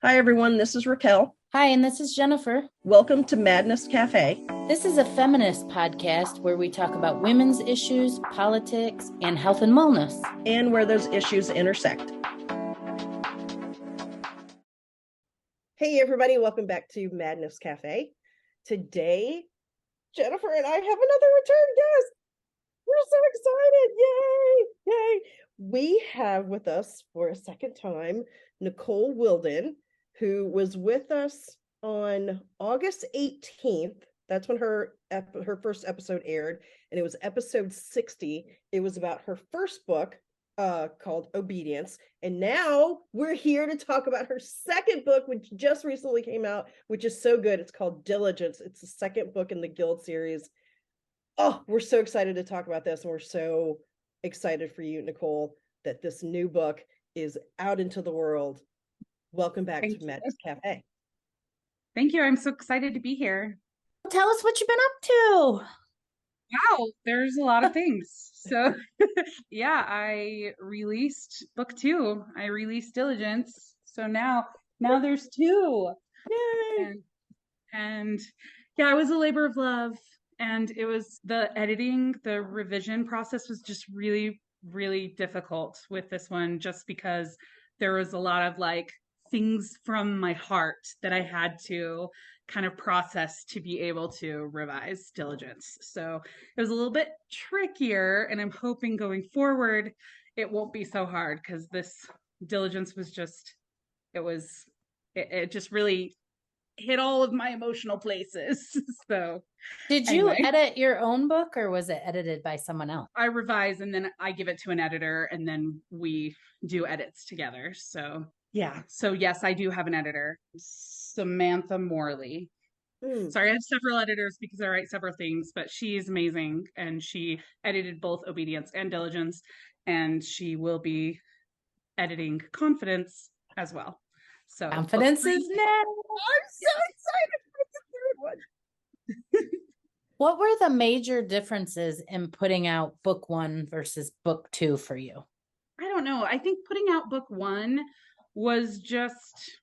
Hi, everyone. This is Raquel. Hi, and this is Jennifer. Welcome to Madness Cafe. This is a feminist podcast where we talk about women's issues, politics, and health and wellness. And where those issues intersect. Hey, everybody. Welcome back to Madness Cafe. Today, Jennifer and I have another return guest. We're so excited. Yay! Yay! We have with us for a second time Nichole Willden, who was with us on August 18th. That's when her first episode aired, and it was episode 60. It was about her first book called Obedience. And now we're here to talk about her second book, which just recently came out, which is so good. It's called Diligence. It's the second book in the Guild series. Oh, we're so excited to talk about this. And we're so excited for you, Nichole, that this new book is out into the world. Welcome back to Madness Cafe. Thank you. I'm so excited to be here. Tell us what you've been up to. Wow, there's a lot of things. So, yeah, I released book 2. I released Diligence. So now there's 2. Yay! And yeah, it was a labor of love. And it was the editing, the revision process was just really, really difficult with this one, just because there was a lot of things from my heart that I had to kind of process to be able to revise Diligence. So it was a little bit trickier, and I'm hoping going forward it won't be so hard, because this Diligence was just, it just really hit all of my emotional places. So did you edit your own book, or was it edited by someone else? I revise and then I give it to an editor, and then we do edits together. So yeah. So yes, I do have an editor, Samantha Morley. Sorry, I have several editors because I write several things, but she's amazing, and she edited both Obedience and Diligence, and she will be editing Confidence as well. So Confidence is now. I'm so excited for the third one. What were the major differences in putting out book 1 versus book 2 for you? I don't know. I think putting out book 1 was just,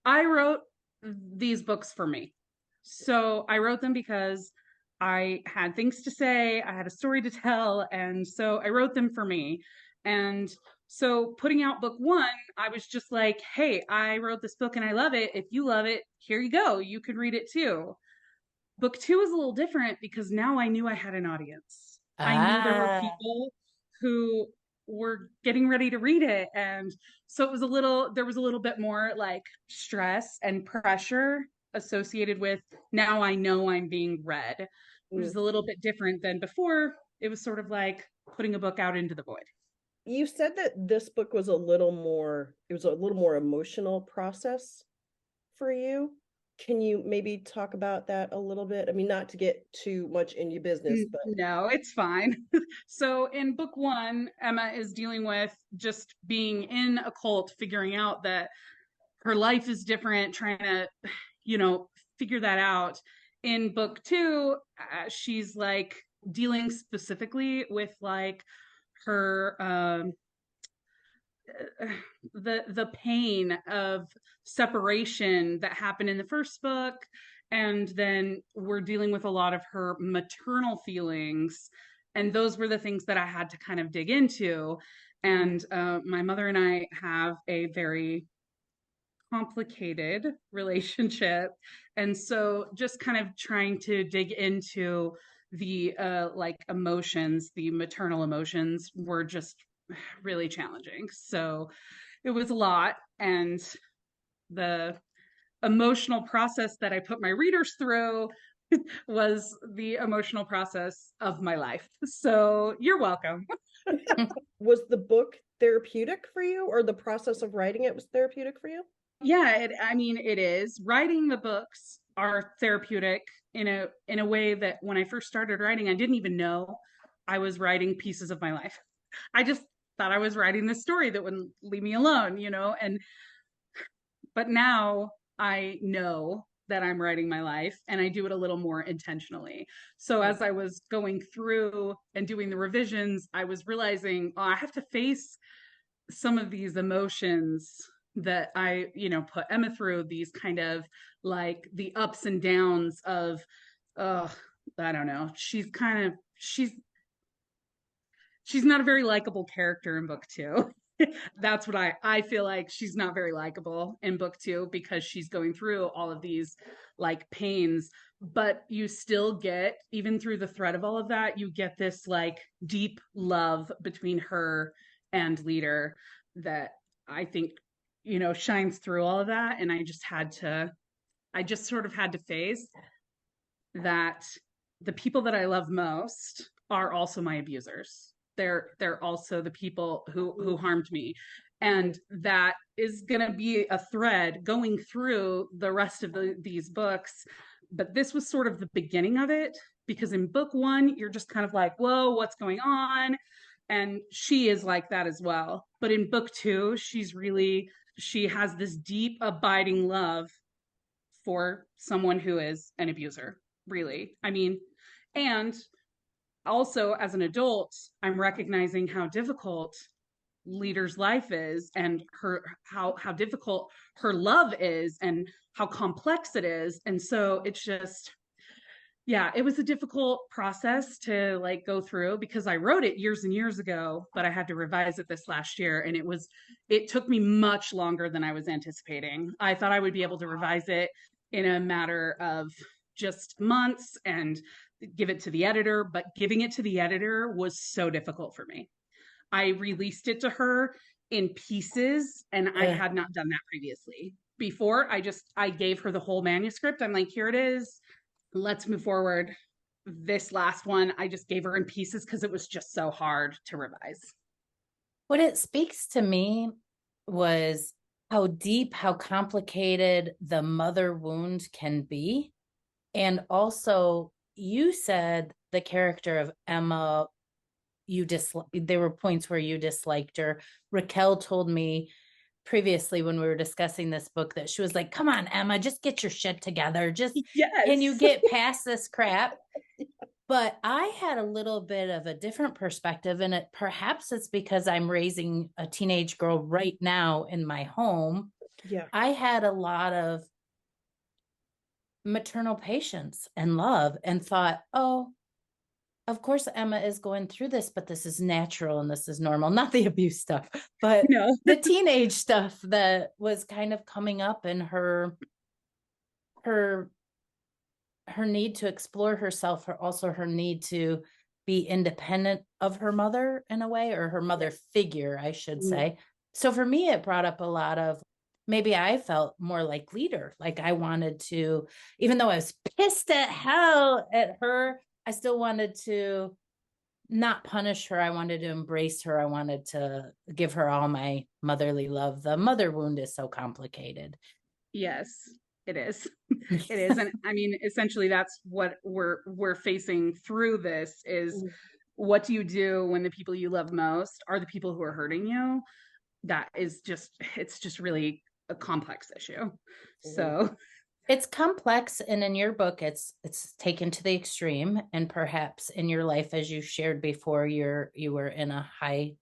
I wrote these books for me. So I wrote them because I had things to say, I had a story to tell, and so I wrote them for me. And so putting out book 1, I was just like, hey, I wrote this book and I love it. If you love it, here you go. You could read it too. Book 2 is a little different because now I knew I had an audience. I knew there were people who were getting ready to read it. And so there was a little bit more stress and pressure associated with, now I know I'm being read, which is a little bit different than before. It was sort of like putting a book out into the void. You said that this book was a little more emotional process for you. Can you maybe talk about that a little bit? I mean, not to get too much in your business, but no, it's fine. So in book 1, Emma is dealing with just being in a cult, figuring out that her life is different, trying to, figure that out. In book 2, she's dealing specifically with her the pain of separation that happened in the first book, and then we're dealing with a lot of her maternal feelings, and those were the things that I had to kind of dig into. And my mother and I have a very complicated relationship, and so just kind of trying to dig into the emotions, the maternal emotions, were just really challenging. So it was a lot, and the emotional process that I put my readers through was the emotional process of my life. So you're welcome. Was the book therapeutic for you, or the process of writing it was therapeutic for you? Yeah, it is. Writing the books are therapeutic in a way that when I first started writing, I didn't even know I was writing pieces of my life. I just thought I was writing this story that wouldn't leave me alone, but now I know that I'm writing my life, and I do it a little more intentionally. So as I was going through and doing the revisions, I was realizing, I have to face some of these emotions that I, put Emma through, these kind of like the ups and downs of, I don't know. She's not a very likable character in book two. That's what I feel like. She's not very likable in book two because she's going through all of these like pains, but you still get, even through the thread of all of that, you get this like deep love between her and Leader that I think, shines through all of that. And I just sort of had to face that the people that I love most are also my abusers. They're also the people who harmed me. And that is going to be a thread going through the rest of these books. But this was sort of the beginning of it, because in book one, you're just kind of like, whoa, what's going on? And she is like that as well. But in book two, she has this deep, abiding love for someone who is an abuser, really. I mean, and also as an adult, I'm recognizing how difficult Leader's life is, and how difficult her love is, and how complex it is. And so it's just, yeah, it was a difficult process to like go through, because I wrote it years and years ago, but I had to revise it this last year, and it took me much longer than I was anticipating. I thought I would be able to revise it in a matter of just months and give it to the editor, but giving it to the editor was so difficult for me. I released it to her in pieces, and I had not done that previously. Before, I gave her the whole manuscript. I'm like, here it is. Let's move forward. This last one, I just gave her in pieces because it was just so hard to revise. What it speaks to me was how deep, how complicated the mother wound can be. And also, you said the character of Emma, there were points where you disliked her. Raquel told me previously when we were discussing this book that she was like, come on, Emma, just get your shit together. Just, yes. Can you get past this crap? But I had a little bit of a different perspective, and perhaps it's because I'm raising a teenage girl right now in my home. Yeah. I had a lot of maternal patience and love, and thought, oh, of course Emma is going through this, but this is natural and this is normal. Not the abuse stuff, but the teenage stuff that was kind of coming up, in her need to explore herself, also her need to be independent of her mother in a way, or her mother figure, I should say. So for me, it brought up a lot of, maybe I felt more like Leader. Like I wanted to, even though I was pissed at hell at her, I still wanted to not punish her. I wanted to embrace her. I wanted to give her all my motherly love. The mother wound is so complicated. Yes, it is. It is. And I mean, essentially that's what we're facing through this is, what do you do when the people you love most are the people who are hurting you? That is it's just really a complex issue. So it's complex, and in your book, it's taken to the extreme. And perhaps in your life, as you shared before, you were in a high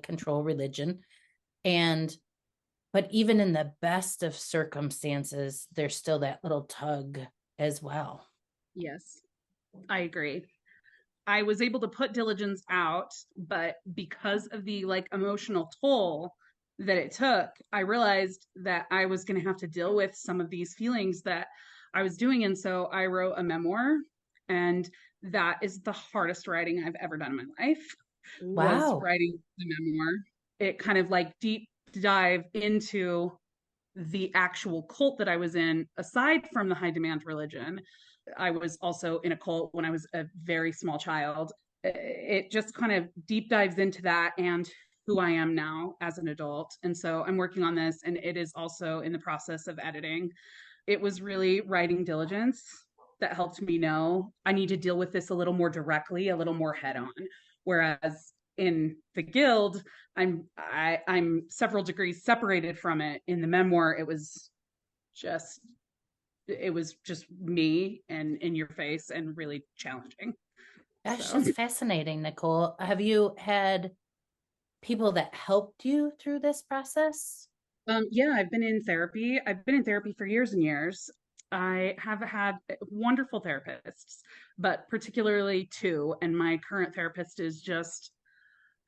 control religion, but even in the best of circumstances, there's still that little tug as well. Yes, I agree. I was able to put Diligence out, but because of the like emotional toll that it took, I realized that I was going to have to deal with some of these feelings that I was doing. And so I wrote a memoir, and that is the hardest writing I've ever done in my life. Wow. Was writing the memoir. It kind of like deep dive into the actual cult that I was in, aside from the high demand religion. I was also in a cult when I was a very small child. It just kind of deep dives into that and who I am now as an adult. And so I'm working on this, and it is also in the process of editing. It was really writing Diligence that helped me know I need to deal with this a little more directly, a little more head on. Whereas in the Guild, I'm several degrees separated from it. In the memoir, it was just me and in your face, and really challenging. Gosh, that's fascinating, Nichole. Have you had people that helped you through this process? Yeah, I've been in therapy. I've been in therapy for years and years. I have had wonderful therapists, but particularly two. And my current therapist is just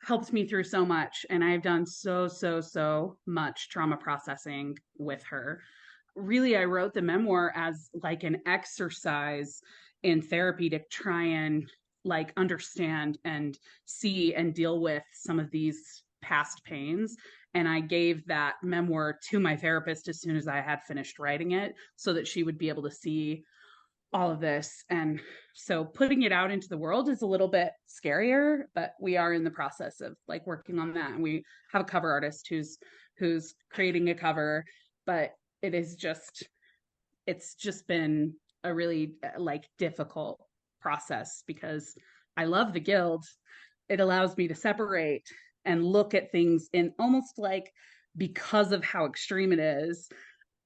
helped me through so much. And I've done so much trauma processing with her. Really, I wrote the memoir as like an exercise in therapy to try and like understand and see and deal with some of these past pains. And I gave that memoir to my therapist as soon as I had finished writing it so that she would be able to see all of this. And so putting it out into the world is a little bit scarier, but we are in the process of like working on that. And we have a cover artist who's creating a cover, but it's just been a really like difficult process because I love the guild. It allows me to separate and look at things in almost like, because of how extreme it is,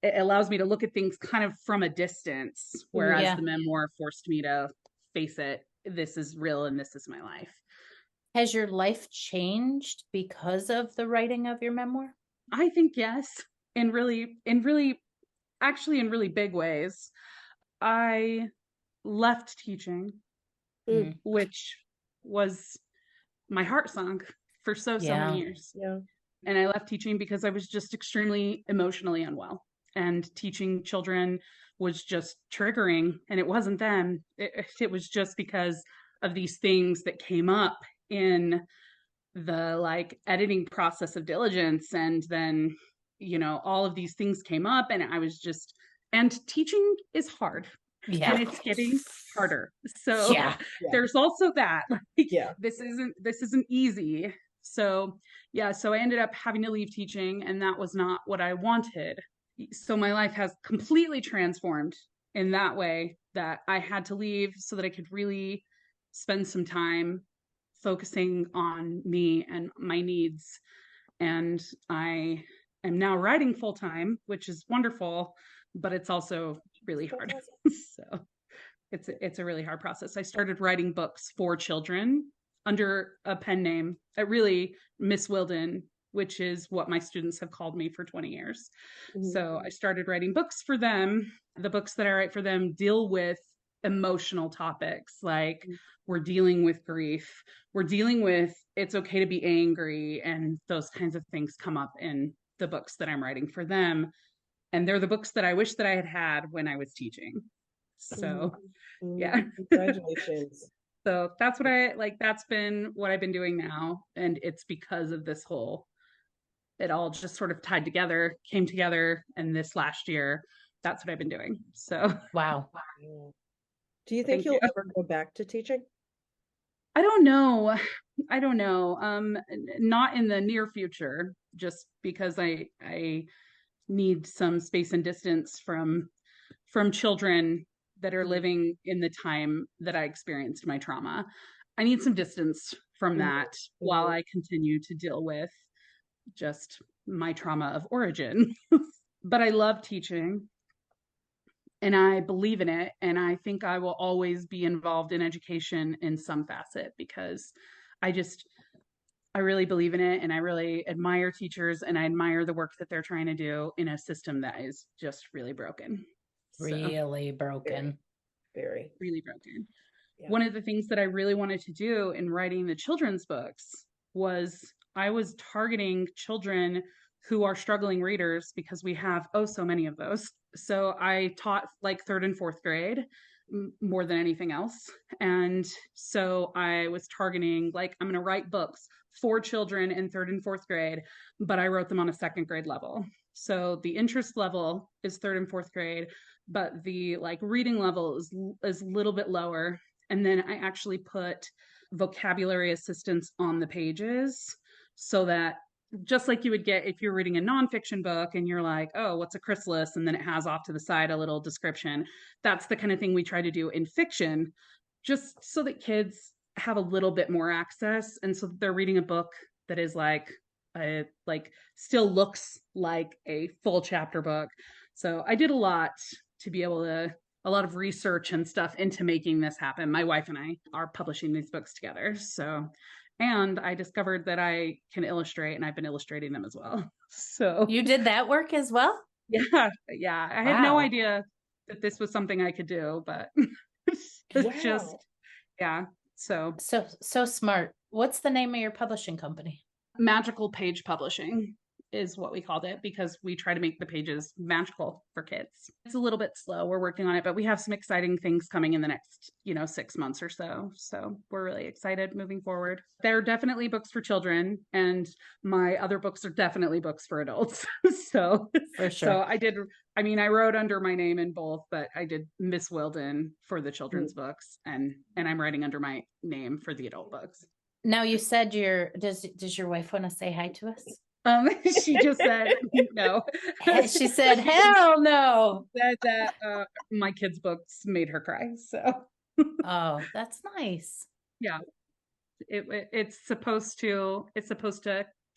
it allows me to look at things kind of from a distance, whereas Yeah. the memoir forced me to face it. This is real and this is my life. Has your life changed because of the writing of your memoir? I think yes, actually in really big ways. I left teaching, Mm. which was my heart song for so many years. Yeah. And I left teaching because I was just extremely emotionally unwell. And teaching children was just triggering. And it wasn't them. It was just because of these things that came up in the like editing process of Diligence. And then, all of these things came up and I was just, and teaching is hard. Yeah. And it's getting harder. So Yeah. there's also that. Like, Yeah. this isn't easy. So yeah, so I ended up having to leave teaching, and that was not what I wanted. So my life has completely transformed in that way, that I had to leave so that I could really spend some time focusing on me and my needs. And I am now writing full time, which is wonderful, but it's also really hard. So it's a really hard process. I started writing books for children under a pen name, really Miss Willden, which is what my students have called me for 20 years. Mm-hmm. So I started writing books for them. The books that I write for them deal with emotional topics like we're dealing with grief, we're dealing with it's okay to be angry, and those kinds of things come up in the books that I'm writing for them. And they're the books that I wish that I had had when I was teaching. So yeah. Congratulations. So that's been what I've been doing now. And it's because of this it all just sort of came together. And this last year, that's what I've been doing. So Wow. Do you think you'll ever go back to teaching? I don't know. Not in the near future, just because I need some space and distance from children that are living in the time that I experienced my trauma. I need some distance from that while I continue to deal with just my trauma of origin. But I love teaching and I believe in it. And I think I will always be involved in education in some facet because I really believe in it, and I really admire teachers, and I admire the work that they're trying to do in a system that is just really broken. Really broken. Very. Really broken. Yeah. One of the things that I really wanted to do in writing the children's books was I was targeting children who are struggling readers because we have so many of those. So I taught like 3rd and 4th grade more than anything else. And so I was targeting like, I'm going to write books for children in 3rd and 4th grade, but I wrote them on a 2nd grade level. So the interest level is 3rd and 4th grade, but the like reading level is a little bit lower. And then I actually put vocabulary assistance on the pages so that just like you would get if you're reading a nonfiction book and you're like, oh, what's a chrysalis? And then it has off to the side a little description. That's the kind of thing we try to do in fiction, just so that kids have a little bit more access. And so they're reading a book that is still looks like a full chapter book. So I did a lot to be able to, a lot of research and stuff into making this happen. My wife and I are publishing these books together. So And I discovered that I can illustrate, and I've been illustrating them as well. So You did that work as well? yeah, yeah. I had no Wow. idea that this was something I could do, but it's just, Wow. yeah. So So smart. What's the name of your publishing company? Magical Page Publishing is what we called it, because we try to make the pages magical for kids. It's a little bit slow. We're working on it, but we have some exciting things coming in the next, 6 months or so. So we're really excited moving forward. They're definitely books for children, and my other books are definitely books for adults. So For sure. I wrote under my name in both, but I did Miss Willden for the children's books, and I'm writing under my name for the adult books. Now you said does your wife want to say hi to us? She just said no. She said, hell no. Said that my kids' books made her cry. So Oh, that's nice. yeah, it's supposed to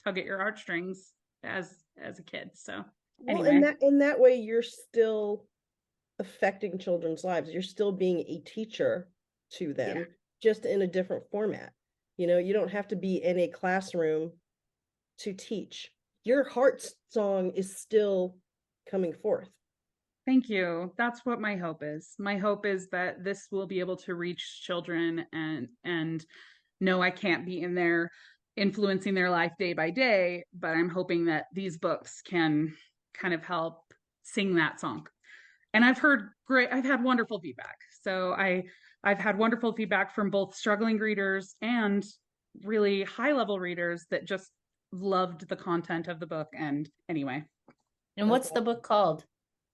tug at your heartstrings as a kid. So Well, anyway, in that way, you're still affecting children's lives. You're still being a teacher to them, Yeah. just in a different format. You don't have to be in a classroom to teach. Your heart song is still coming forth. Thank you. That's what my hope is. My hope is that this will be able to reach children, and no, I can't be in there influencing their life day by day, but I'm hoping that these books can kind of help sing that song. And I've had wonderful feedback. So I've had wonderful feedback from both struggling readers and really high level readers that just loved the content of the book. And anyway, And what's the book called?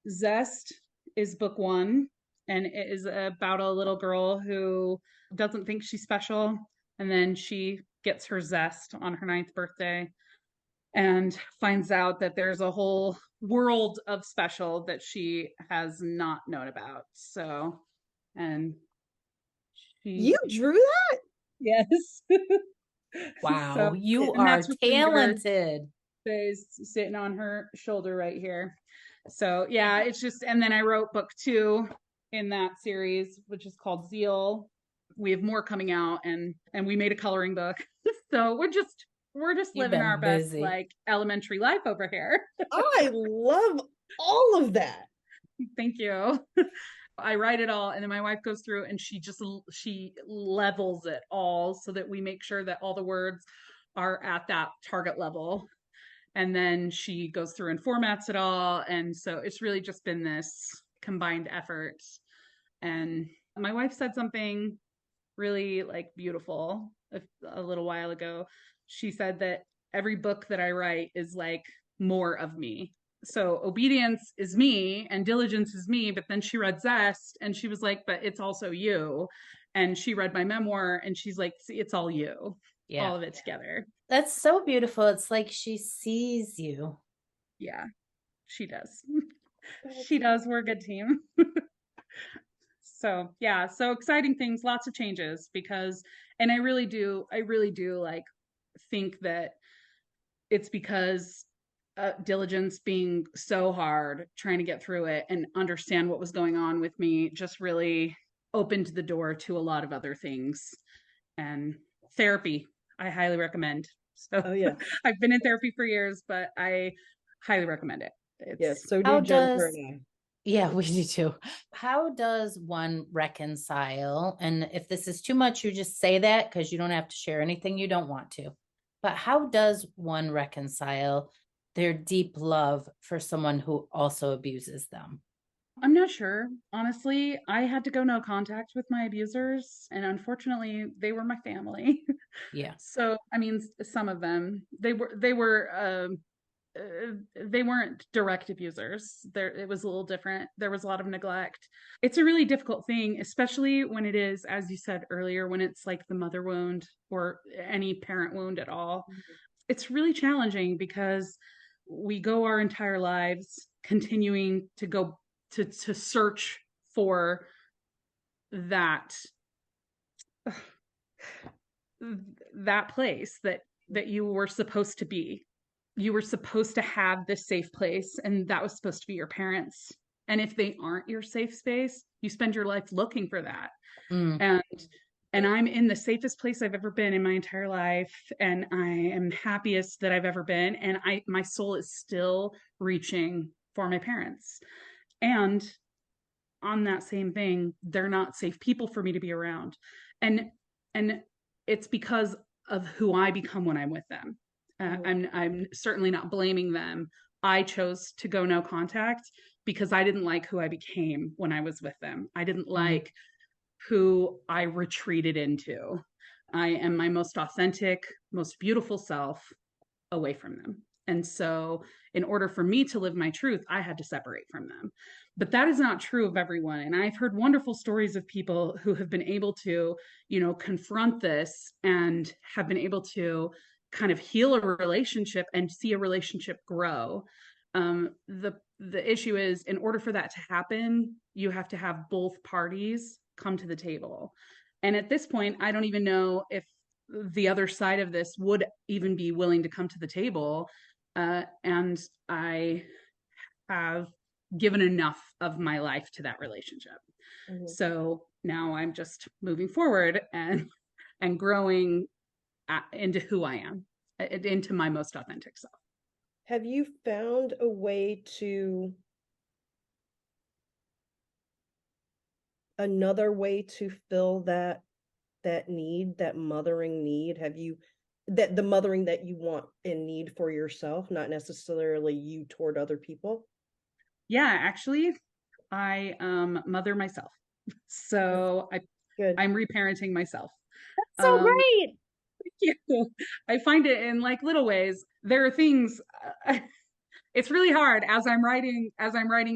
Zest is book 1, and it is about a little girl who doesn't think she's special, and then she gets her zest on her 9th birthday and finds out that there's a whole world of special that she has not known about. So, and You drew that? yes. Wow, So, you and are that's really her talented. face sitting on her shoulder right here. So yeah, it's just, and then I wrote book 2 in that series, which is called Zeal. We have more coming out, and we made a coloring book. So we're just You've living been our best busy. like elementary life over here. I love all of that. Thank you. I write it all, and then my wife goes through and she levels it all so that we make sure that all the words are at that target level. And then she goes through and formats it all. And so it's really just been this combined effort. And my wife said something really like beautiful a little while ago. She said that every book that I write is like more of me. So Obedience is me and Diligence is me, but then she read Zest and she was like, but it's also you. And she read my memoir and she's like, see, it's all you. Yeah. All of it together. That's so beautiful. It's like she sees you. Yeah, she does. She does. We're a good team. So yeah, so exciting things, lots of changes, because, and I really do like think that it's because Diligence being so hard, trying to get through it and understand what was going on with me, just really opened the door to a lot of other things. And therapy, I highly recommend. So Oh yeah. I've been in therapy for years, but I highly recommend it. Yes, so How do Jennifer does- and I. Yeah, we do too. How does one reconcile? And if this is too much, you just say that, because you don't have to share anything you don't want to. But how does one reconcile their deep love for someone who also abuses them? I'm not sure. Honestly, I had to go no contact with my abusers, and unfortunately, they were my family. Yeah. So, I mean, some of them, they weren't direct abusers. It was a little different. There was a lot of neglect. It's a really difficult thing, especially when it is, as you said earlier, when it's like the mother wound or any parent wound at all. Mm-hmm. It's really challenging because we go our entire lives continuing to go to search for that place that you were supposed to be. You were supposed to have this safe place, and that was supposed to be your parents. And if they aren't your safe space, you spend your life looking for that. And and I'm in the safest place I've ever been in my entire life, and I am happiest that I've ever been, and my soul is still reaching for my parents. And on that same thing, they're not safe people for me to be around. And it's because of who I become when I'm with them. I'm certainly not blaming them. I chose to go no contact because I didn't like who I became when I was with them. I didn't like who I retreated into. I am my most authentic, most beautiful self away from them. And so, in order for me to live my truth, I had to separate from them. But that is not true of everyone. And I've heard wonderful stories of people who have been able to, confront this and have been able to kind of heal a relationship and see a relationship grow. The issue is, in order for that to happen, you have to have both parties come to the table. And at this point, I don't even know if the other side of this would even be willing to come to the table. And I have given enough of my life to that relationship. So now I'm just moving forward and growing into who I am, into my most authentic self. Have you found a way another way to fill that need, that mothering need? Have you the mothering that you want and need for yourself, not necessarily you toward other people? Yeah, actually, I mother myself. So Good. I'm reparenting myself. That's so great. Thank you. I find it in like little ways. There are things it's really hard as I'm writing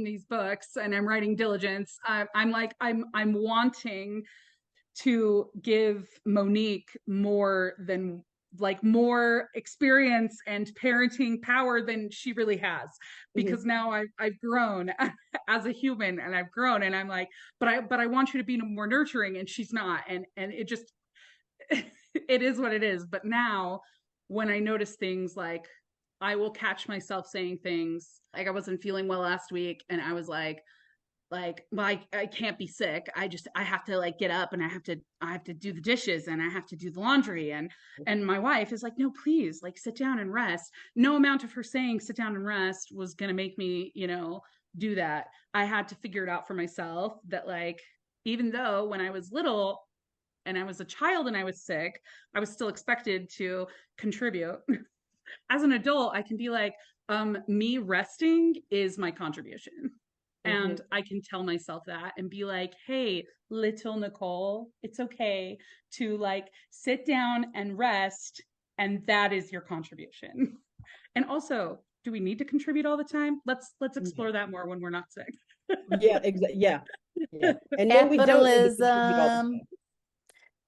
these books and I'm writing Diligence. I'm wanting to give Monique more experience and parenting power than she really has, because now I've grown as a human, and I've grown, and I'm like, but I want you to be more nurturing, and she's not, and it just it is what it is. But now when I notice things, like I will catch myself saying things like I wasn't feeling well last week, and I was like, well, I can't be sick. I have to like get up, and I have to do the dishes, and I have to do the laundry. And my wife is like, no, please, like sit down and rest. No amount of her saying sit down and rest was going to make me, do that. I had to figure it out for myself that, like, even though when I was little and I was a child and I was sick, I was still expected to contribute. As an adult, I can be like, me resting is my contribution. And I can tell myself that and be like, hey, little Nichole, it's okay to like sit down and rest. And that is your contribution. And also, do we need to contribute all the time? Let's explore that more when we're not sick. Yeah, exactly. Yeah. And no, we don't need to contribute all the time.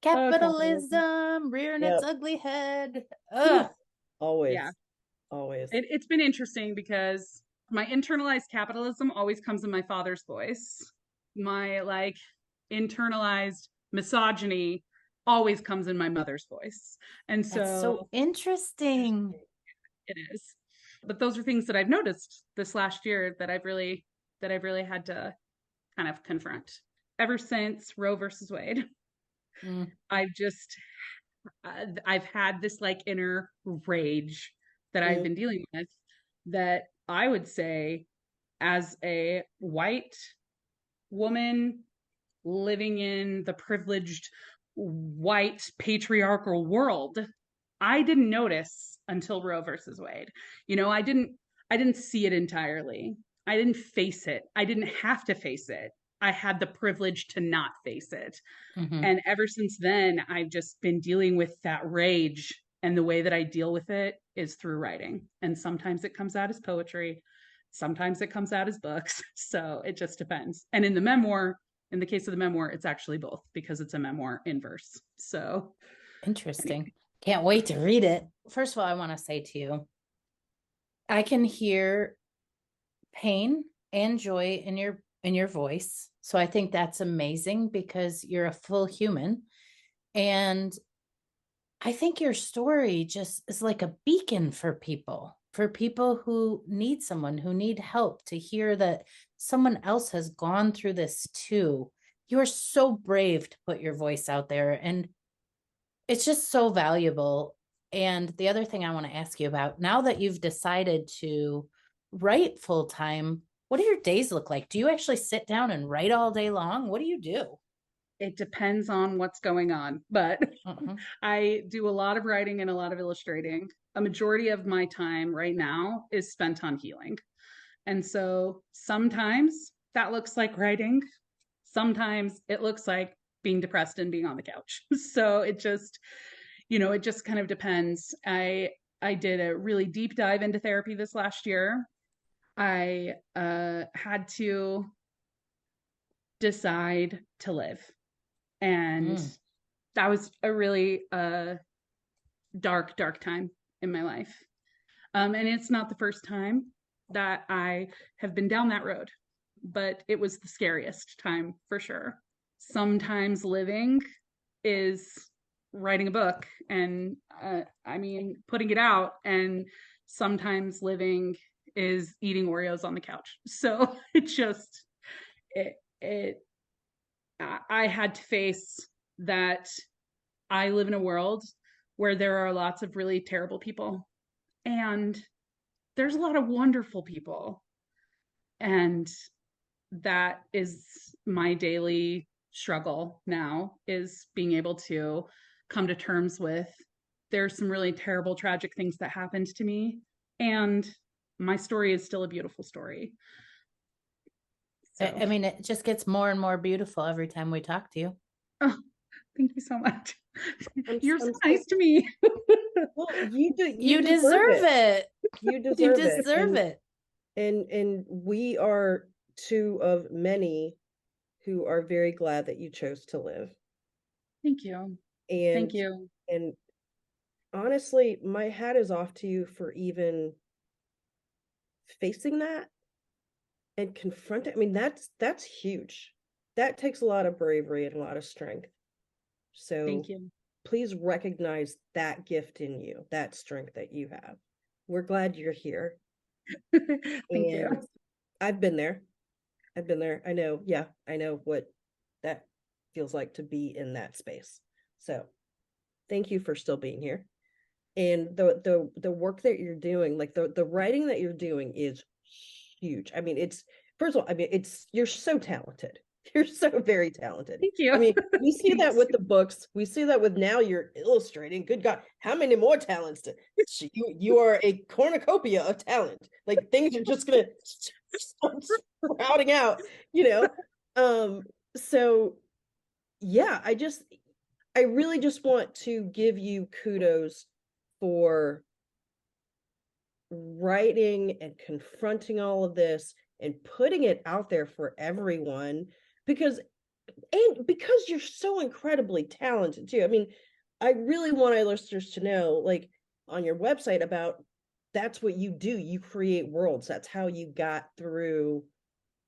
Capitalism rearing its ugly head. Ugh. Always. Yeah. Always. It's been interesting because my internalized capitalism always comes in my father's voice. My like internalized misogyny always comes in my mother's voice. And so that's so interesting. It is. But those are things that I've noticed this last year that I've really had to kind of confront. Ever since Roe versus Wade, I've had this like inner rage that I've been dealing with, that I would say, as a white woman living in the privileged white patriarchal world, I didn't notice until Roe versus Wade. I didn't see it entirely. I didn't face it. I didn't have to face it. I had the privilege to not face it. And ever since then, I've just been dealing with that rage. And the way that I deal with it is through writing. And sometimes it comes out as poetry. Sometimes it comes out as books. So it just depends. And in the case of the memoir, it's actually both, because it's a memoir in verse. So interesting. Can't wait to read it. First of all, I want to say to you, I can hear pain and joy in your voice. So I think that's amazing, because you're a full human. And I think your story just is like a beacon for people who need someone, who need help, to hear that someone else has gone through this too. you are so brave to put your voice out there, and it's just so valuable. And the other thing I want to ask you about, now that you've decided to write full time, what do your days look like? Do you actually sit down and write all day long? What do you do? It depends on what's going on, but Uh-huh. I do a lot of writing and a lot of illustrating. A majority of my time right now is spent on healing. And so sometimes that looks like writing. Sometimes it looks like being depressed and being on the couch. So it just kind of depends. I did a really deep dive into therapy this last year. I had to decide to live. And Mm. that was a really dark, dark time in my life. And it's not the first time that I have been down that road, but it was the scariest time for sure. Sometimes living is writing a book and putting it out, and sometimes living is eating Oreos on the couch. So it it I had to face that I live in a world where there are lots of really terrible people, and there's a lot of wonderful people. And that is my daily struggle now, is being able to come to terms with there's some really terrible, tragic things that happened to me. And my story is still a beautiful story. So, I mean, it just gets more and more beautiful every time we talk to you. oh, thank you so much. You're so I'm nice to me. well, you You deserve deserve it. You You deserve it. deserve it. And we are two of many who are very glad that you chose to live. Thank you. And Thank you. and honestly, my hat is off to you for even facing that and confronting. I mean, that's huge. That takes a lot of bravery and a lot of strength. Thank So you. please recognize that gift in you, that strength that you have. We're glad you're here. Thank you. And I've been there. I've been there. I know. Yeah, I know what that feels like to be in that space. So thank you for still being here. And the work that you're doing, like the writing that you're doing is huge. I mean, it's first of all, I mean, you're so talented. You're so very talented. Thank you. I mean, we see that Thanks. with the books. We see that with now you're illustrating. Good God, how many more talents? You are a cornucopia of talent. Like things are just gonna start sprouting out, you know. So yeah, I really just want to give you kudos for writing and confronting all of this and putting it out there for everyone, because you're so incredibly talented too. I mean, I really want our listeners to know, like on your website, about that's what you do. You create worlds. That's how you got through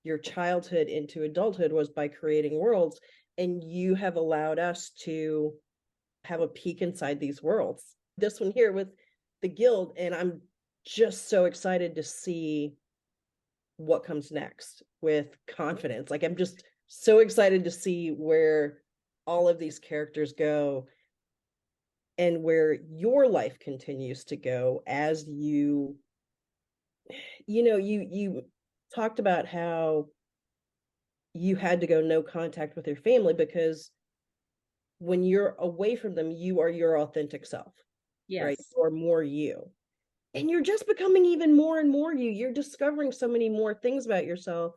your childhood into adulthood, was by creating worlds. And you have allowed us to have a peek inside these worlds. This one here with the guild, and I'm just so excited to see what comes next with confidence. Like I'm just so excited to see where all of these characters go and where your life continues to go as you talked about how you had to go no contact with your family because when you're away from them, you are your authentic self, right? Yes. Or more you. And you're just becoming even more and more you. You're discovering so many more things about yourself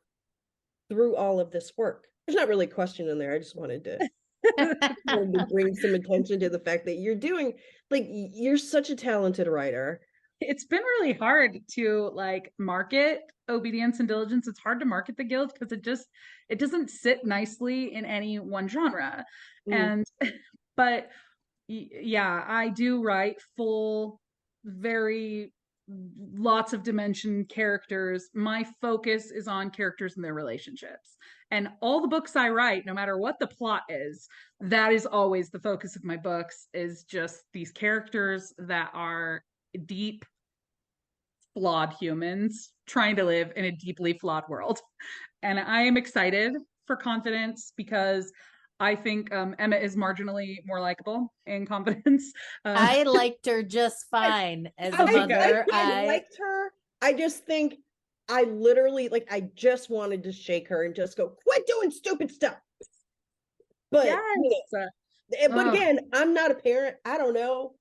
through all of this work. There's not really a question in there. I just wanted to bring some attention to the fact that you're such a talented writer. It's been really hard to like market Obedience and Diligence. It's hard to market the guild because it doesn't sit nicely in any one genre. And but yeah, I do write full, very lots of dimension characters. My focus is on characters and their relationships. And all the books I write, no matter what the plot is, that is always the focus of my books, is just these characters that are deep, flawed humans trying to live in a deeply flawed world. And I am excited for Confidence because I think Emma is marginally more likable in Confidence. I liked her just fine as a mother. I liked her. I just think I literally, like, I just wanted to shake her and just go, quit doing stupid stuff. But, yes. but again, I'm not a parent. I don't know.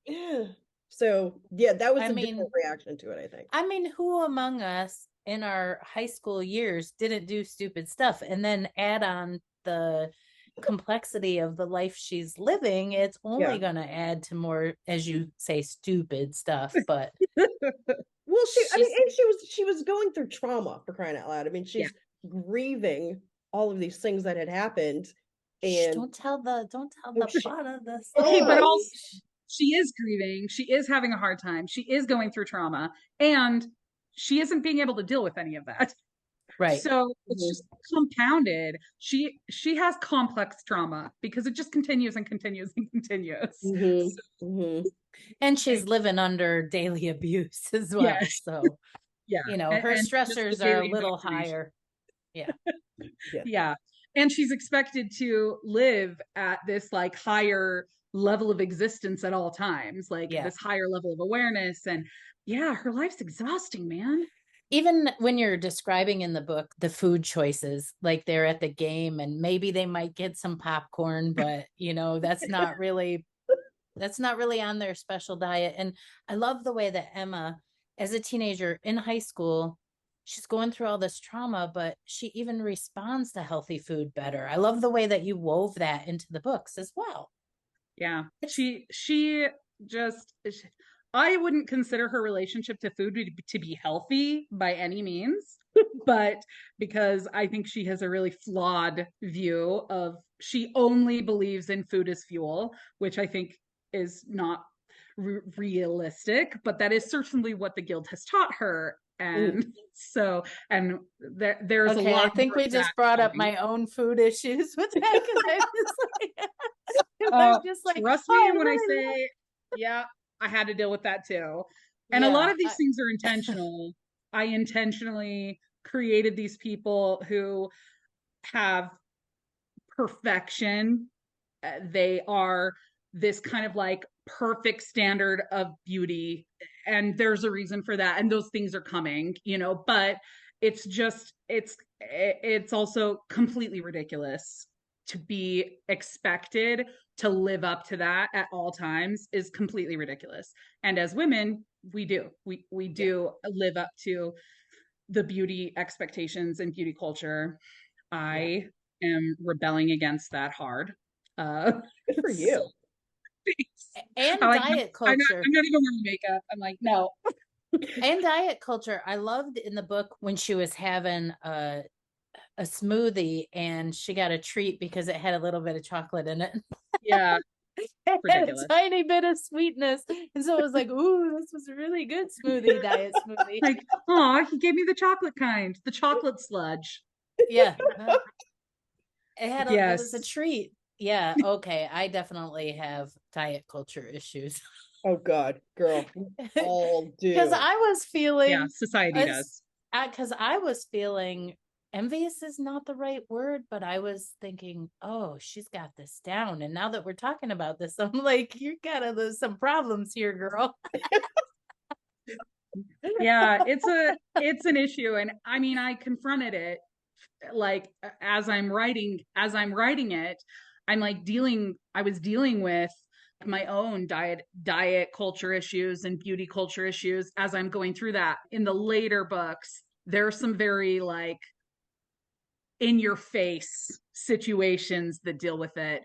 Yeah. So, yeah, that was a different reaction to it, I think. I mean, who among us in our high school years didn't do stupid stuff? And then add on the complexity of the life she's living, it's only going to add to more, as you say, stupid stuff. But well, she was going through trauma, for crying out loud. I mean, she's grieving all of these things that had happened. And don't tell the plot of this. Okay, but also she is grieving. She is having a hard time. She is going through trauma, and she isn't being able to deal with any of that. Right. So it's just compounded. She has complex trauma because it just continues and continues and continues. And she's living under daily abuse as well. Yes. So, you know, her stressors are a little higher. Yeah. Yeah. And she's expected to live at this like higher level of existence at all times, like this higher level of awareness. And her life's exhausting, man. Even when you're describing in the book the food choices, like they're at the game and maybe they might get some popcorn, but you know, that's not really on their special diet. And I love the way that Emma, as a teenager in high school, she's going through all this trauma, but she even responds to healthy food better. I love the way that you wove that into the books as well. Yeah. She just, I wouldn't consider her relationship to food to be healthy by any means, but because I think she has a really flawed view of, she only believes in food as fuel, which I think is not realistic, but that is certainly what the guild has taught her. And so, and there's a lot. I think we just brought up my own food issues with that because I'm just like, trust me when I say, I had to deal with that too. And a lot of these things are intentional. I intentionally created these people who have perfection. They are this kind of like perfect standard of beauty. And there's a reason for that. And those things are coming, you know, but it's just, it's also completely ridiculous to be expected to live up to that at all times is completely ridiculous. And as women, we do live up to the beauty expectations and beauty culture. I am rebelling against that hard. Good for you. And diet culture. I'm not even wearing makeup. I'm like, no. And diet culture. I loved in the book when she was having a smoothie and she got a treat because it had a little bit of chocolate in it. Yeah. Ridiculous. A tiny bit of sweetness. And so it was like, ooh, this was a really good diet smoothie. Like, oh, he gave me the chocolate kind, the chocolate sludge. Yeah. It was a treat. Yeah. Okay. I definitely have diet culture issues. Oh God, girl. All do. Because I was feeling society does. Because I was feeling envious is not the right word, but I was thinking, oh, she's got this down. And now that we're talking about this, I'm like, you're there's some problems here, girl. Yeah, it's an issue. And I mean, I confronted it like as I'm writing it, I'm like I was dealing with my own diet culture issues and beauty culture issues as I'm going through that. In the later books, there are some very like in your face situations that deal with it.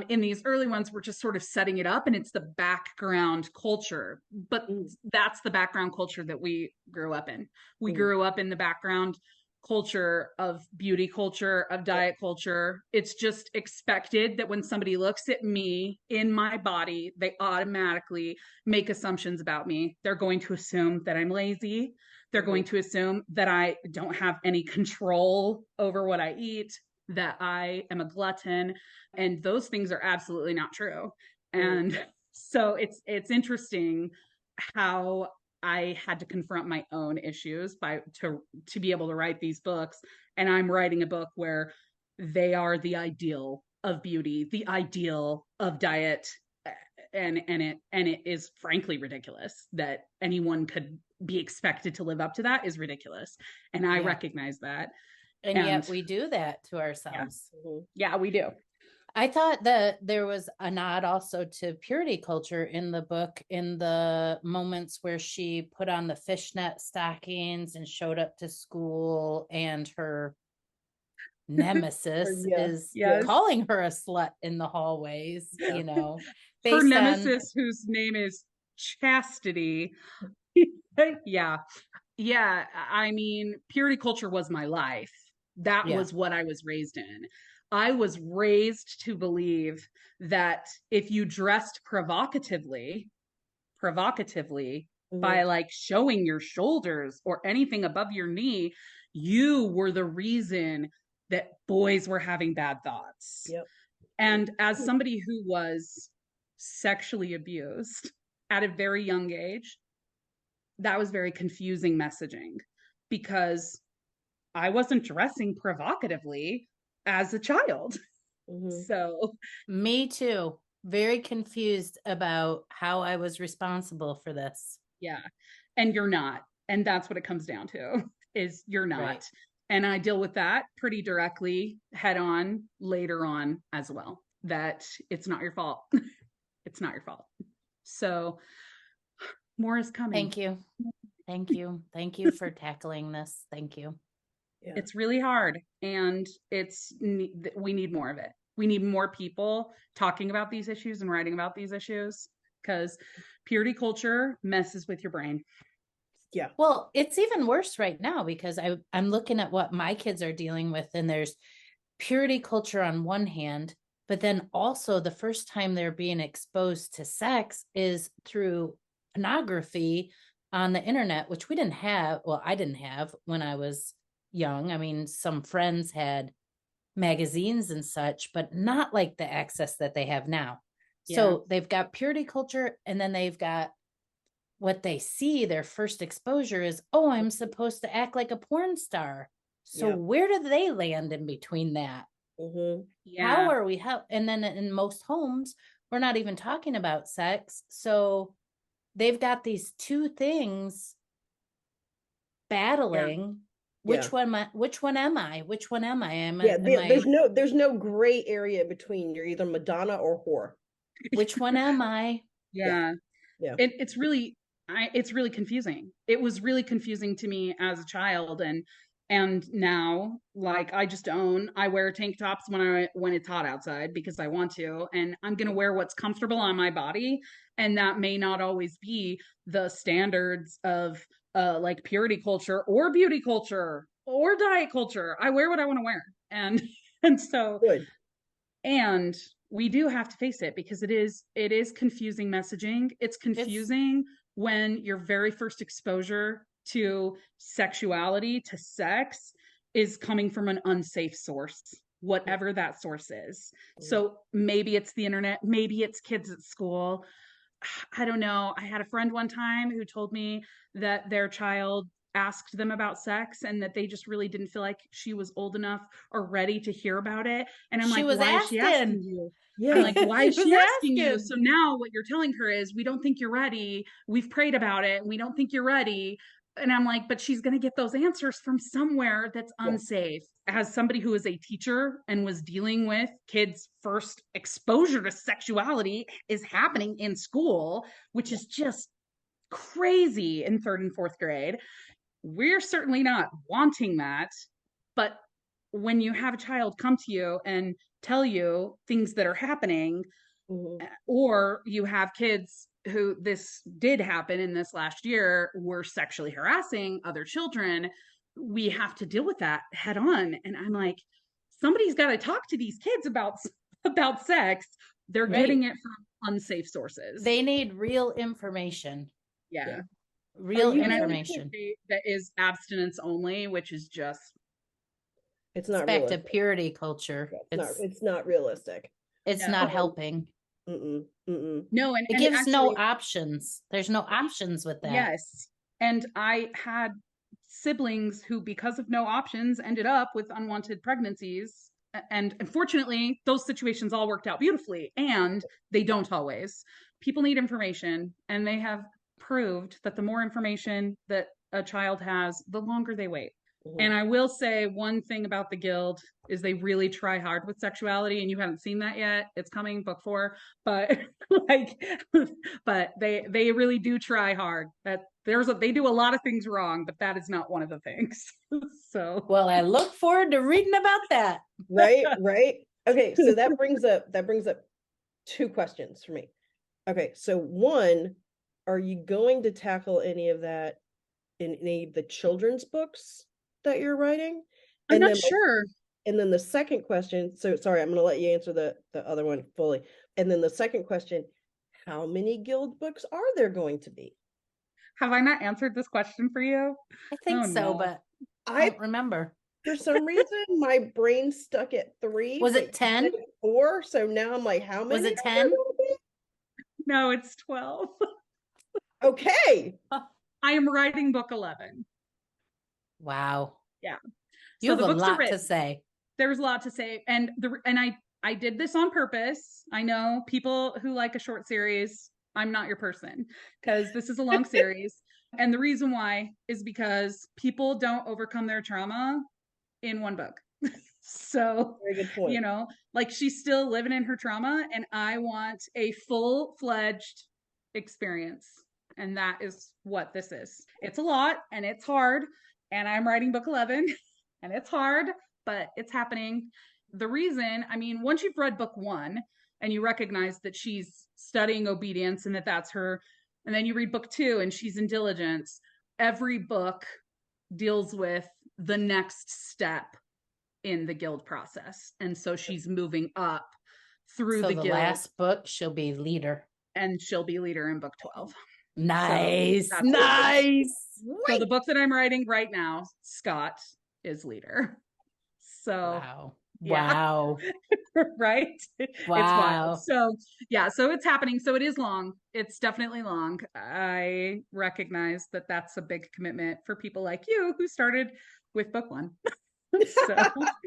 In these early ones, we're just sort of setting it up and it's the background culture, but that's the background culture that we grew up in. We grew up in the background culture of beauty culture, of diet culture. It's just expected that when somebody looks at me in my body, they automatically make assumptions about me. They're going to assume that I'm lazy. They're going to assume that I don't have any control over what I eat, that I am a glutton. And those things are absolutely not true. And so it's interesting how I had to confront my own issues to be able to write these books. And I'm writing a book where they are the ideal of beauty, the ideal of diet. And it is frankly ridiculous that anyone could be expected to live up to that is ridiculous. And I recognize that. And yet we do that to ourselves. Yeah, we do. I thought that there was a nod also to purity culture in the book, in the moments where she put on the fishnet stockings and showed up to school, and her nemesis is calling her a slut in the hallways, you know. Her nemesis, whose name is Chastity. Yeah. I mean, purity culture was my life. That was what I was raised in. I was raised to believe that if you dressed provocatively by like showing your shoulders or anything above your knee, you were the reason that boys were having bad thoughts. Yep. And as somebody who was sexually abused at a very young age, that was very confusing messaging, because I wasn't dressing provocatively as a child. So me too. Very confused about how I was responsible for this. Yeah. And you're not. And that's what it comes down to, is you're not. Right. And I deal with that pretty directly head on later on as well, that it's not your fault. It's not your fault. So more is coming. Thank you. Thank you. Thank you for tackling this. Thank you. Yeah. It's really hard, and we need more of it. We need more people talking about these issues and writing about these issues, because purity culture messes with your brain. Yeah. Well, it's even worse right now, because I'm looking at what my kids are dealing with, and there's purity culture on one hand, but then also the first time they're being exposed to sex is through pornography on the internet, which we didn't have. Well, I didn't have when I was young. I mean, some friends had magazines and such, but not like the access that they have now. Yeah. So they've got purity culture, and then they've got what they see, their first exposure is, oh, I'm supposed to act like a porn star. So where do they land in between that? How are we? And then in most homes, we're not even talking about sex. So they've got these two things battling. Which one am I? Which one am I? There's no gray area between. You're either Madonna or whore. Which one am I? Yeah. It's really confusing. It was really confusing to me as a child, and now, like, I wear tank tops when it's hot outside because I want to, and I'm gonna wear what's comfortable on my body, and that may not always be the standards of like purity culture or beauty culture or diet culture. I wear what I want to wear, and so good. And we do have to face it, because it is confusing messaging. It's confusing when your very first exposure to sexuality, to sex, is coming from an unsafe source, whatever that source is. So maybe it's the internet, maybe it's kids at school. I don't know. I had a friend one time who told me that their child asked them about sex, and that they just really didn't feel like she was old enough or ready to hear about it. And I'm like, why is she asking you? Yeah. I'm like, why is she asking you? So now what you're telling her is, we don't think you're ready. We've prayed about it. We don't think you're ready. And I'm like, but she's going to get those answers from somewhere that's unsafe. As somebody who is a teacher and was dealing with kids' first exposure to sexuality is happening in school, which is just crazy in 3rd and 4th grade. We're certainly not wanting that. But when you have a child come to you and tell you things that are happening, or you have kids who this did happen in this last year, were sexually harassing other children, we have to deal with that head on. And I'm like, somebody's got to talk to these kids about sex. They're getting it from unsafe sources. They need real information. Yeah. Real information. That is abstinence only, which is just, it's not back to purity culture. It's not realistic. It's not helping. No, and it gives no options. There's no options with that. Yes. And I had siblings who, because of no options, ended up with unwanted pregnancies. And unfortunately, those situations all worked out beautifully, and they don't always. People need information, and they have proved that the more information that a child has, the longer they wait. And I will say one thing about the Guild is they really try hard with sexuality, and you haven't seen that yet. It's coming, book 4, but like, but they really do try hard. That they do a lot of things wrong, but that is not one of the things. So, well, I look forward to reading about that. Right. Okay, so that brings up 2 questions for me. Okay, so one, are you going to tackle any of that in any of the children's books that you're writing? I'm not sure. And then the second question, so sorry, I'm going to let you answer the other one fully. And then the second question, how many Guild books are there going to be? Have I not answered this question for you? I think so, but I don't remember. For some reason, my brain stuck at 3. Was it 10? 4. So now I'm like, how many? Was it 10? No, it's 12. Okay. I am writing book 11. Wow. Yeah. You have a lot to say. There's a lot to say. And I did this on purpose. I know people who like a short series, I'm not your person, because this is a long series. And the reason why is because people don't overcome their trauma in one book. So, very good point. You know, like she's still living in her trauma, and I want a full-fledged experience. And that is what this is. It's a lot and it's hard. And I'm writing book 11 and it's hard, but it's happening. The reason, I mean, once you've read book 1 and you recognize that she's studying obedience and that that's her, and then you read book 2 and she's in Diligence, every book deals with the next step in the Guild process. And so she's moving up through the Guild. The last book, she'll be leader. And she'll be leader in book 12. Nice. So nice. So the book that I'm writing right now, Scott is leader. So wow. Yeah. Wow. Right? Wow. It's wild. So yeah, so it's happening. So it is long. It's definitely long. I recognize that that's a big commitment for people like you who started with book 1. So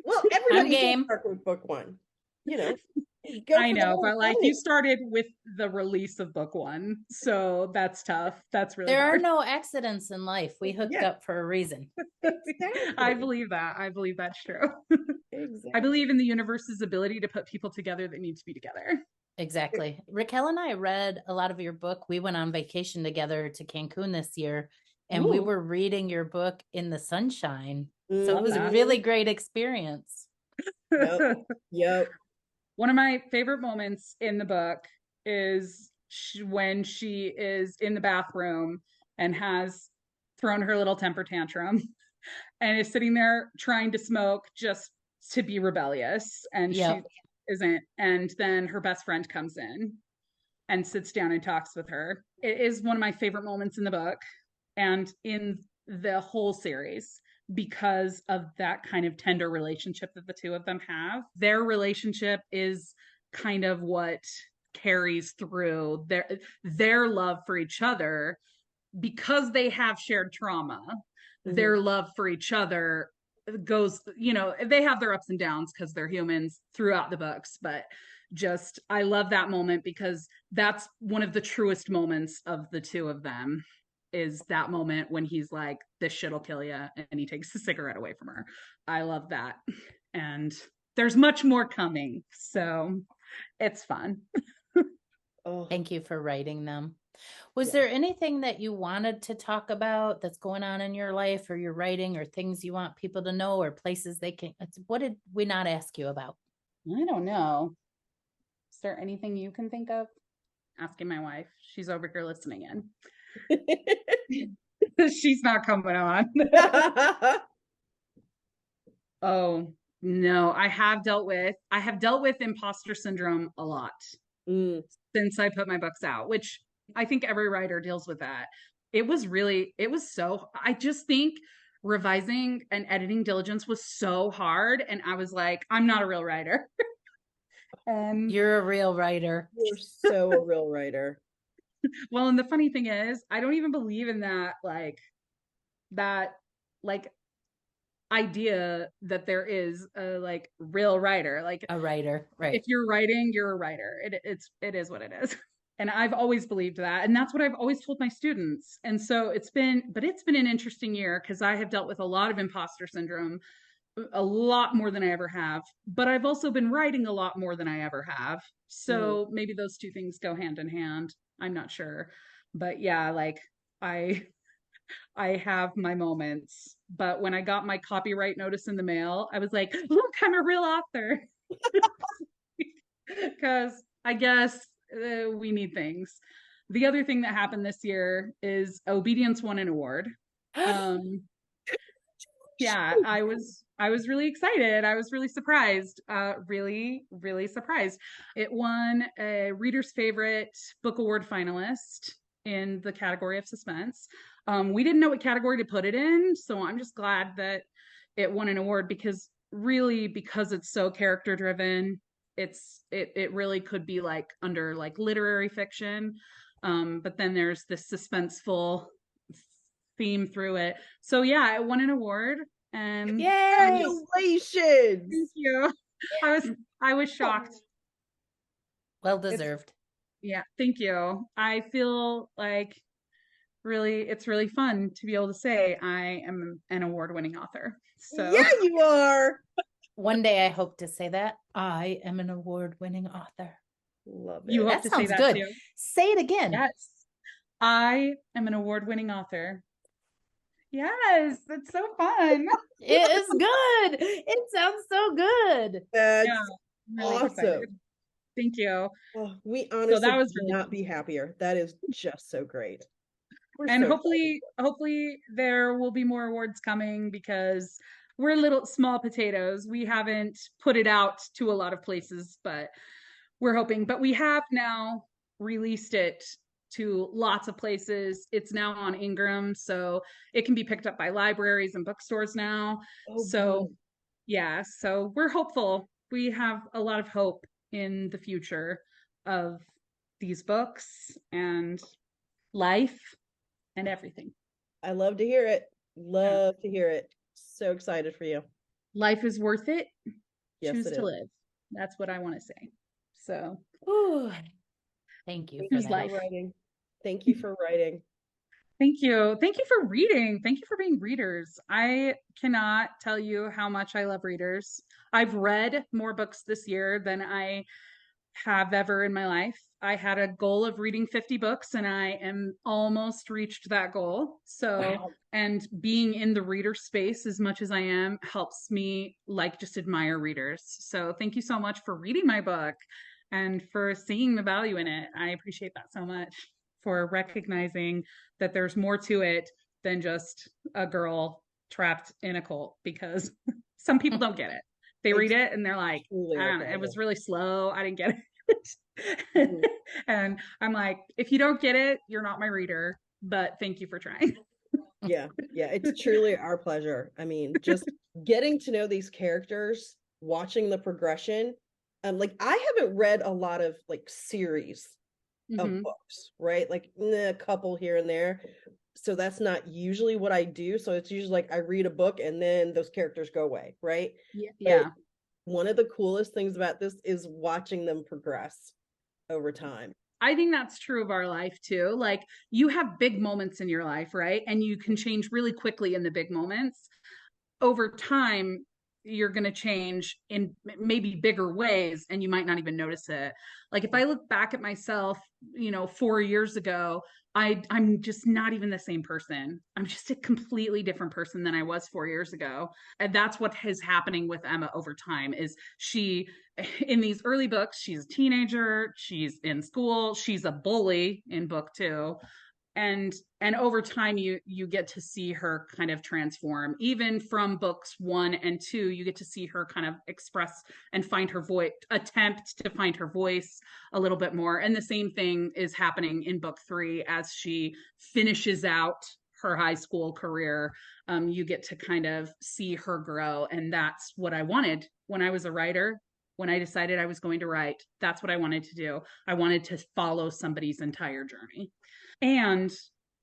well, everybody can start with book 1. You know. I know, but like you started with the release of book 1, so that's tough. That's really there hard. are no accidents in life. We hooked up for a reason. Exactly. I believe that. I believe that's true. Exactly. I believe in the universe's ability to put people together that need to be together. Exactly. Raquel and I read a lot of your book. We went on vacation together to Cancun this year, and we were reading your book in the sunshine. So it was a really great experience. Yep. One of my favorite moments in the book is when she is in the bathroom and has thrown her little temper tantrum and is sitting there trying to smoke just to be rebellious. And she isn't. And then her best friend comes in and sits down and talks with her. It is one of my favorite moments in the book and in the whole series, because of that kind of tender relationship that the two of them have. Their relationship is kind of what carries through their love for each other, because they have shared trauma. Their love for each other goes, you know, they have their ups and downs because they're humans throughout the books, but just, I love that moment because that's one of the truest moments of the two of them, is that moment when he's like, this shit'll kill you, and he takes the cigarette away from her. I love that. And there's much more coming. So it's fun. Thank you for writing them. Was there anything that you wanted to talk about that's going on in your life or your writing, or things you want people to know, or places they can, what did we not ask you about? I don't know. Is there anything you can think of? Asking my wife. She's over here listening in. She's not coming on. Oh no, I have dealt with imposter syndrome a lot since I put my books out, which I think every writer deals with that. I just think revising and editing Diligence was so hard, and I was like, I'm not a real writer. You're a real writer. You're so a real writer. Well, and the funny thing is, I don't even believe in that like idea that there is a like real writer. Like A writer, right? if you're writing, you're a writer. It is what it is. And I've always believed that. And that's what I've always told my students. And so it's been an interesting year because I have dealt with a lot of imposter syndrome, a lot more than I ever have. But I've also been writing a lot more than I ever have. So maybe those two things go hand in hand. I'm not sure. But yeah, like I I have my moments. But when I got my copyright notice in the mail, I was like, look, I'm a real author. Because I guess we need things. The other thing that happened this year is Obedience won an award. Um, yeah, I was really excited. I was really surprised. Really surprised. It won a Reader's Favorite Book Award finalist in the category of suspense. We didn't know what category to put it in, so I'm just glad that it won an award because really because it's so character driven, it really could be like under like literary fiction. But then there's this suspenseful theme through it. So yeah, I won an award and Yay! Congratulations. thank you. I was I was shocked. Well It's deserved. yeah, thank you. I feel like it's really fun to be able to say I am an award-winning author. So Yeah, you are. One day I hope to say that I am an award-winning author. Love you it. hope That to say sounds that good. too. Say it again. Yes. I am an award-winning author. Yes, that's so fun. It is good. It sounds so good. That's Yeah, I'm really awesome. excited. Thank you. Oh, we So honestly that was could really not fun. be happier. That is just so great. We're And so hopefully there will be more awards coming because we're little small potatoes. We haven't put it out to a lot of places, but we're hoping. But we have now released it to lots of places. It's now on Ingram, so it can be picked up by libraries and bookstores now. oh So good. yeah, so we're hopeful. We have a lot of hope in the future of these books and life and everything. I love to hear it. Yeah. Love to hear it. So excited for you. Life is worth it. Yes, Choose it to is. live. That's what I want to say. So, Ooh, thank you Thank for you choose that. for life. writing. Thank you for writing. Thank you. Thank you for reading. Thank you for being readers. I cannot tell you how much I love readers. I've read more books this year than I have ever in my life. I had a goal of reading 50 books and I am almost reached that goal. So, Wow. and being in the reader space as much as I am helps me like just admire readers. So, thank you so much for reading my book and for seeing the value in it. I appreciate that so much for recognizing that there's more to it than just a girl trapped in a cult because some people don't get it. They read It's it and they're like, truly I our don't know, it was pleasure. really slow. I didn't get it. Mhm. And I'm like, if you don't get it, you're not my reader, but thank you for trying. Yeah, yeah, it's truly our pleasure. I mean, just getting to know these characters, watching the progression. Like I haven't read a lot of like series of Mm-hmm. books, right? Like a couple here and there. So that's not usually what I do. So it's usually like I read a book and then those characters go away, right? Yeah. But Yeah. one of the coolest things about this is watching them progress over time. I think that's true of our life too. Like you have big moments in your life, right? And you can change really quickly in the big moments. Over time, you're going to change in maybe bigger ways and you might not even notice it. Like if I look back at myself, 4 years ago, I'm just not even the same person. I'm just a completely different person than I was 4 years ago. And that's what is happening with Emma over time is she in these early books, she's a teenager, she's in school, she's a bully in book 2, and over time you get to see her kind of transform. Even from books 1 and 2, you get to see her kind of express and find her voice, attempt to find her voice a little bit more. And the same thing is happening in book 3 as she finishes out her high school career. You get to kind of see her grow, and that's what I wanted when I was a writer. when I decided I was going to write, that's what I wanted to do. I wanted to follow somebody's entire journey and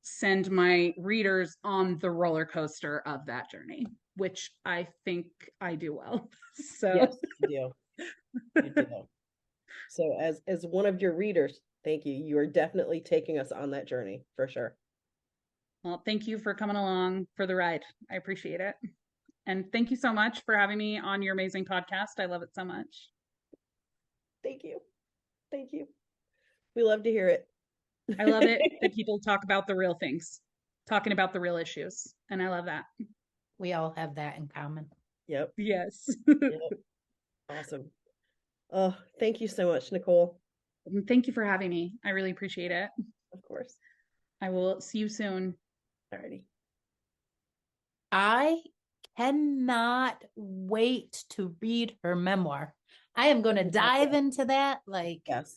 send my readers on the roller coaster of that journey, which I think I do well. So Yes, you do. You do. So as one of your readers, thank you. You are definitely taking us on that journey for sure. well, thank you for coming along for the ride. I appreciate it. And thank you so much for having me on your amazing podcast. I love it so much. Thank you. Thank you. We love to hear it. I love it that people talk about the real things, talking about the real issues. And I love that. We all have that in common. Yep. Yes. Yep. Awesome. Oh, thank you so much, Nichole. Thank you for having me. I really appreciate it. Of course. I will see you soon. Alrighty. I cannot wait to read her memoir. I am going to dive into that. Like, Yes,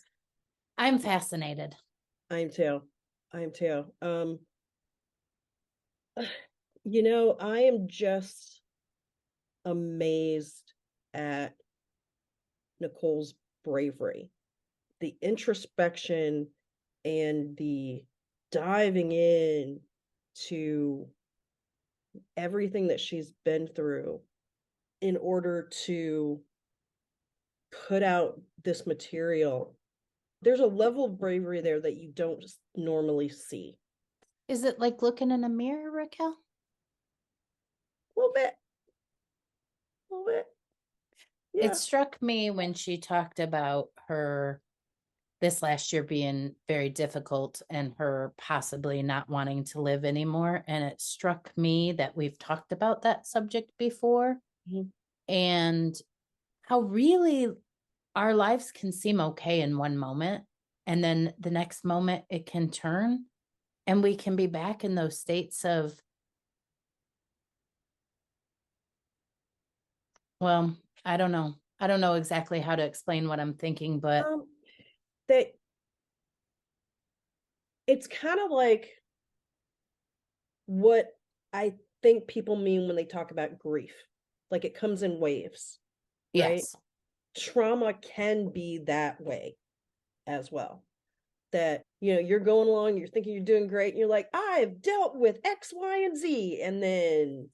I'm fascinated. I am too. I am too. You know, I am just amazed at Nichole's bravery, the introspection and the diving in to everything that she's been through in order to put out this material. There's a level of bravery there that you don't normally see. Is it like looking in a mirror, Raquel? A little bit. A little bit. Yeah. It struck me when she talked about her this last year being very difficult and her possibly not wanting to live anymore. And it struck me that we've talked about that subject before, and how really our lives can seem okay in one moment, and then the next moment it can turn, and we can be back in those states of, well, I don't know. I don't know exactly how to explain what I'm thinking, but that it's kind of like what I think people mean when they talk about grief. Like it comes in waves, right? yes. Trauma can be that way as well. That, you know, you're going along, you're thinking you're doing great, and you're like, I've dealt with X, Y, and Z. And then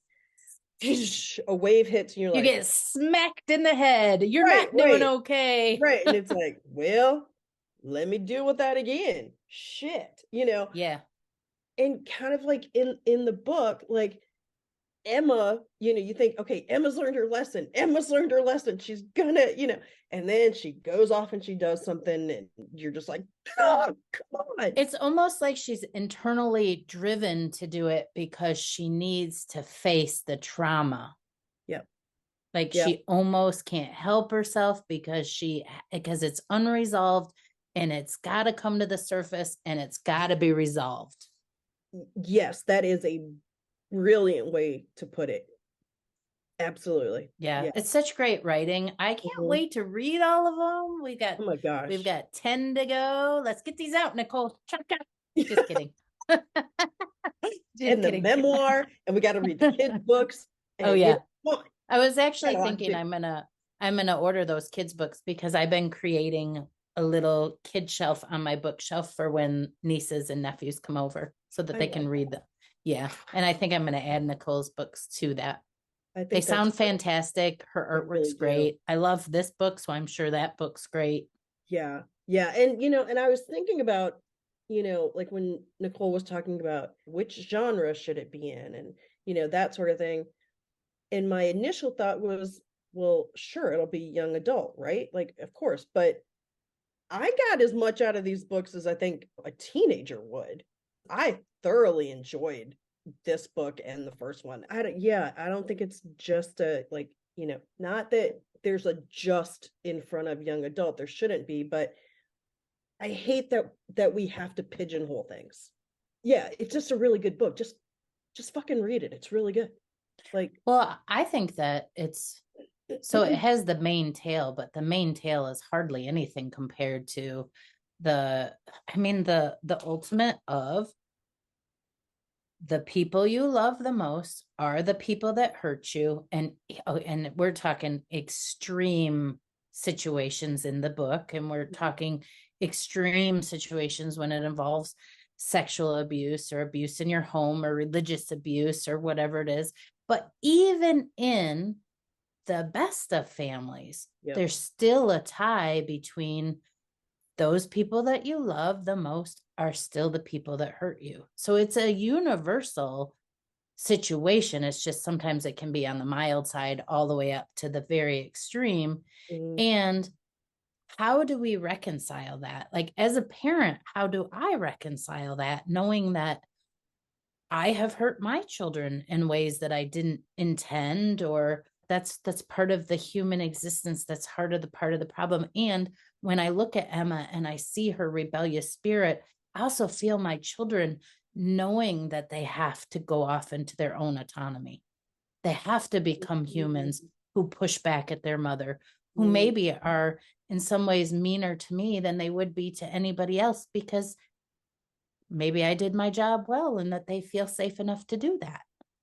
a wave hits, and you're You like, get smacked in the head. You're right, not doing right, okay. right. And it's like, well, let me deal with that again. Shit, you know? Yeah. And kind of like in the book, like Emma, you know, you think, okay, Emma's learned her lesson. Emma's learned her lesson. She's gonna, you know, and then she goes off and she does something, and you're just like, oh, come on. It's almost like she's internally driven to do it because she needs to face the trauma. Yep. Like Yep. she almost can't help herself because it's unresolved, and it's got to come to the surface, and it's got to be resolved. Yes, that is a brilliant way to put it. Absolutely. Yeah. It's such great writing. I can't wait to read all of them. Oh my gosh. We've got 10 to go. Let's get these out, Nichole. Chop, chop. Just kidding. And the memoir, and we got to read the kids' books. Oh yeah. I was Got actually a lot thinking to do. I'm gonna order those kids' books because I've been creating a little kid shelf on my bookshelf for when nieces and nephews come over so that they can read them. Yeah. And I think I'm gonna add Nichole's books to that. I think They sound great. fantastic. Her They artwork's really do. great. I love this book, so I'm sure that book's great. Yeah. Yeah. And, you know, and I was thinking about, you know, like when Nichole was talking about which genre should it be in, and, you know, that sort of thing. And my initial thought was, well, sure, it'll be young adult, right? Like, of course. But I got as much out of these books as I think a teenager would. I thoroughly enjoyed this book and the first one. I don't think it's just a, like, you know, not that there's a just in front of young adult. There shouldn't be, but I hate that we have to pigeonhole things. Yeah, it's just a really good book. Just fucking read it. It's really good. Like, well, I think that so it has the main tale, but the main tale is hardly anything compared to the ultimate of the people you love the most are the people that hurt you. And we're talking extreme situations in the book, and we're talking extreme situations when it involves sexual abuse or abuse in your home or religious abuse or whatever it is. But even in the best of families, there's still a tie between those people that you love the most are still the people that hurt you. So it's a universal situation. It's just sometimes it can be on the mild side all the way up to the very extreme. And how do we reconcile that? Like, as a parent, how do I reconcile that, knowing that I have hurt my children in ways that I didn't intend, or that's part of the human existence. That's part of the problem. And when I look at Emma and I see her rebellious spirit, I also feel my children knowing that they have to go off into their own autonomy. They have to become humans who push back at their mother, who maybe are in some ways meaner to me than they would be to anybody else, because maybe I did my job well and that they feel safe enough to do that.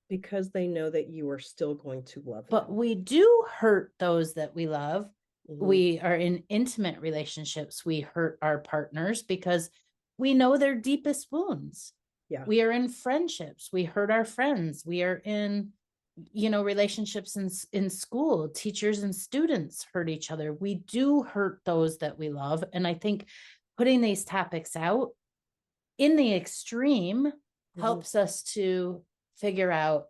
Because they know that you are still going to love them. But we do hurt those that we love. We are in intimate relationships. We hurt our partners because we know their deepest wounds. Yeah. We are in friendships. We hurt our friends. We are in, relationships in school. Teachers and students hurt each other. We do hurt those that we love. And I think putting these topics out in the extreme helps us to figure out,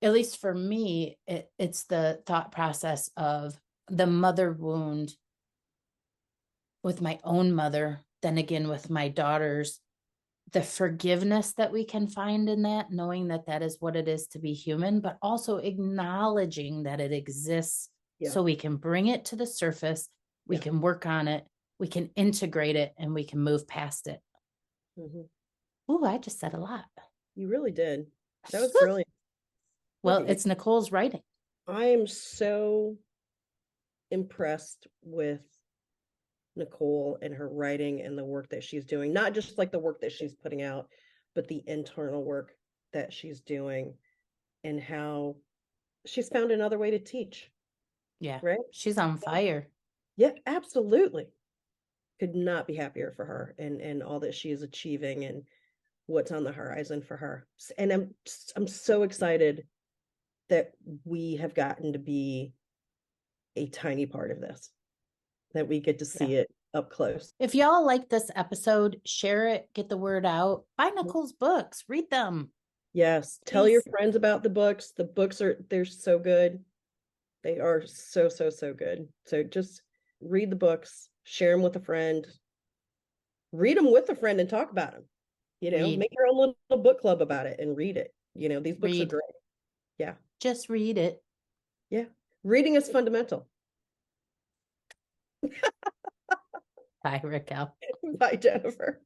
at least for me, it's the thought process of the mother wound with my own mother, then again with my daughters, the forgiveness that we can find in that, knowing that that is what it is to be human, but also acknowledging that it exists so we can bring it to the surface, we can work on it, we can integrate it, and we can move past it. Ooh, I just said a lot. You really did. That was brilliant. Well, it's Nicole's writing. I am so impressed with Nichole and her writing and the work that she's doing, not just like the work that she's putting out, but the internal work that she's doing and how she's found another way to teach. Yeah. Right? She's on fire. Yeah, absolutely. Could not be happier for her and all that she is achieving and what's on the horizon for her. And I'm so excited that we have gotten to be a tiny part of this, that we get to see it up close. If y'all like this episode, share it, get the word out. Buy Nicole's books, read them. Yes. Tell your friends about the books. The books they're so good. They are so good. So just read the books, share them with a friend, read them with a friend and talk about them. Make your own little book club about it and read it. These books are great. Yeah. Just read it. Yeah. Reading is fundamental. Bye, Raquel. Bye, Jennifer.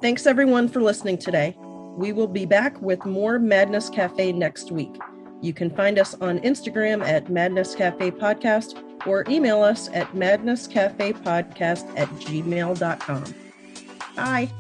Thanks, everyone, for listening today. We will be back with more Madness Cafe next week. You can find us on Instagram at Madness Cafe Podcast or email us at madnesscafepodcast@gmail.com. Bye.